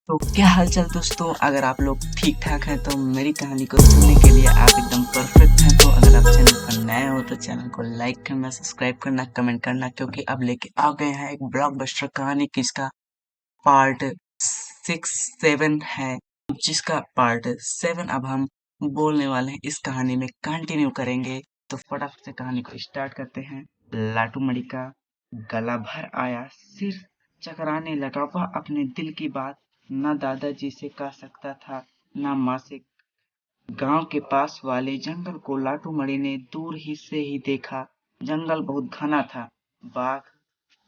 तो क्या हालचाल दोस्तों, अगर आप लोग ठीक ठाक हैं तो मेरी कहानी को सुनने के लिए आप एकदम परफेक्ट हैं। तो अगर आप चैनल पर नए हो तो चैनल को लाइक करना, सब्सक्राइब करना, कमेंट करना, क्योंकि अब लेके आ गए हैं एक ब्लॉकबस्टर कहानी जिसका पार्ट 6-7 है। जिसका पार्ट 7 अब हम बोलने वाले हैं, इस कहानी में कंटिन्यू करेंगे। तो फटाफट से कहानी को स्टार्ट करते हैं। लाटू मणि का गला भर आया, सिर चकराने लगा। वह अपने दिल की बात न दादाजी से कह सकता था, न माँ से। गांव के पास वाले जंगल को लाटू मणि ने दूर ही से ही देखा। जंगल बहुत घना था। बाघ,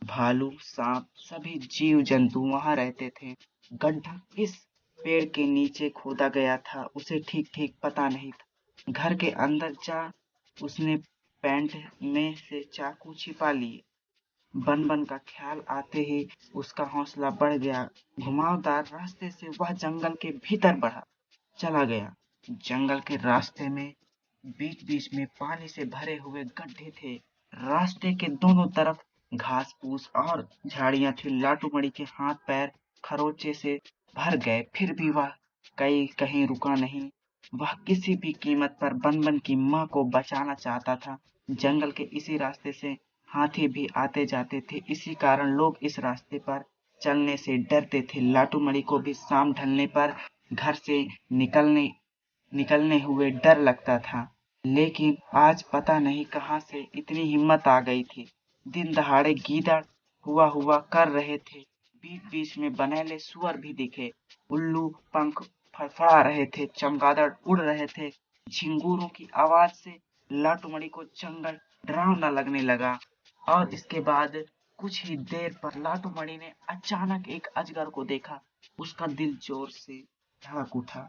भालू, सांप, सभी जीव जंतु वहां रहते थे। गड्ढा किस पेड़ के नीचे खोदा गया था उसे ठीक ठीक पता नहीं था। घर के अंदर जा उसने पैंट में से चाकू छिपा लिए। बन बन का ख्याल आते ही उसका हौसला बढ़ गया। घुमावदार रास्ते से वह जंगल के भीतर बढ़ा चला गया। जंगल के रास्ते में बीच बीच में पानी से भरे हुए गड्ढे थे। रास्ते के दोनों तरफ घास फूस और झाड़ियां थी। लाटू मणि के हाथ पैर खरोचे से भर गए, फिर भी वह कहीं रुका नहीं। वह किसी भी कीमत पर बनबन की माँ को बचाना चाहता था। जंगल के इसी रास्ते से हाथी भी आते जाते थे, इसी कारण लोग इस रास्ते पर चलने से डरते थे। लाटू मणि को भी शाम ढलने पर घर से निकलने निकलने हुए डर लगता था, लेकिन आज पता नहीं कहां से इतनी हिम्मत आ गई थी। दिन दहाड़े गीदड़ हुआ हुआ कर रहे थे। बीच बीच में बनेले सुअर भी दिखे। उल्लू पंख फड़फड़ा रहे थे, चमगादड़ उड़ रहे थे। झिंगुरों की आवाज से लाटू मणि को जंगल डरावना लगने लगा। और इसके बाद कुछ ही देर पर लाटू मणि ने अचानक एक अजगर को देखा। उसका दिल जोर से धड़क उठा,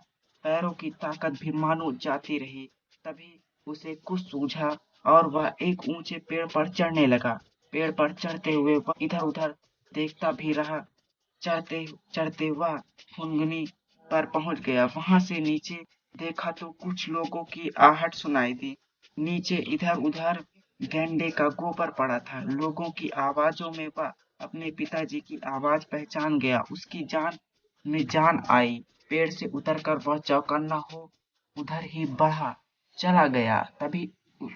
पैरों की ताकत भी मानो जाती रही। तभी उसे कुछ सूझा और वह एक ऊंचे पेड़ पर चढ़ने लगा। पेड़ पर चढ़ते हुए वह इधर उधर देखता भी रहा। चढ़ते चढ़ते वह फुनगनी पर पहुंच गया। वहां से नीचे देखा तो कुछ लोगों की आहट सुनाई दी। नीचे इधर उधर गैंडे का गोबर पड़ा था। लोगों की आवाजों में वह अपने पिताजी की आवाज पहचान गया। उसकी जान में जान आई। पेड़ से उतरकर वह चौकन्ना हो उधर ही बढ़ा चला गया। तभी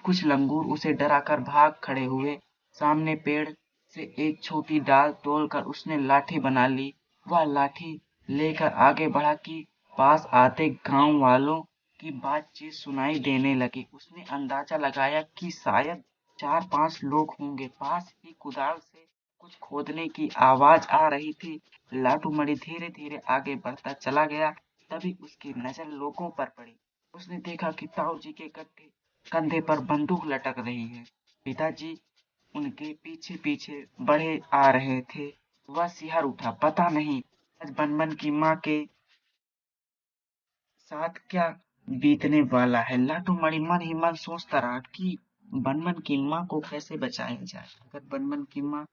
कुछ लंगूर उसे डराकर भाग खड़े हुए। सामने पेड़ से एक छोटी डाल तोड़कर उसने लाठी बना ली। वह लाठी लेकर आगे बढ़ा कि पास आते गांव वालों की बातचीत सुनाई देने लगी। उसने अंदाजा लगाया कि शायद 4-5 लोग होंगे। पास ही कुदाल से कुछ खोदने की आवाज आ रही थी। लाटू मणि धीरे धीरे आगे बढ़ता चला गया। तभी उसकी नजर लोगों पर पड़ी। उसने देखा कि ताऊ जी के कंधे पर बंदूक लटक रही है। पिताजी उनके पीछे पीछे बढ़े आ रहे थे। वह सिहर उठा, पता नहीं आज बनबन की माँ के साथ क्या बीतने वाला है। लाटू मणि मन ही मन सोचता रहा कि बनबन की माँ को कैसे बचाया जाए। अगर बनबन की माँ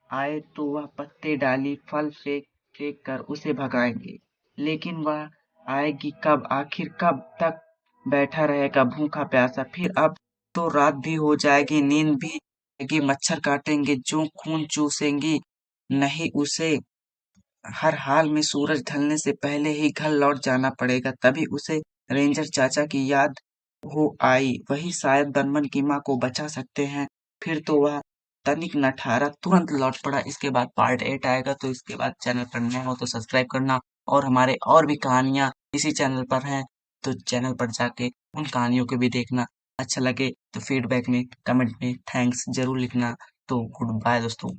आए तो वह पत्ते डाली फल फेंक फेंक कर उसे भगाएंगे, लेकिन वह आएगी कब? आखिर कब तक बैठा रहेगा भूखा प्यासा? फिर अब तो रात भी हो जाएगी, नींद भी आएगी, मच्छर काटेंगे जो खून चूसेंगी। नहीं, उसे हर हाल में सूरज ढलने से पहले ही घर लौट जाना पड़ेगा। तभी उसे रेंजर चाचा की याद हो आई। वही शायद बनबन की माँ को बचा सकते हैं। फिर तो वह तनिक न ठहरा, तुरंत लौट पड़ा। इसके बाद पार्ट 8 आएगा, तो इसके बाद चैनल पर नए हो तो सब्सक्राइब करना। और हमारे और भी कहानियां इसी चैनल पर हैं, तो चैनल पर जाके उन कहानियों को भी देखना। अच्छा लगे तो फीडबैक में, कमेंट में थैंक्स जरूर लिखना। तो गुड बाय दोस्तों।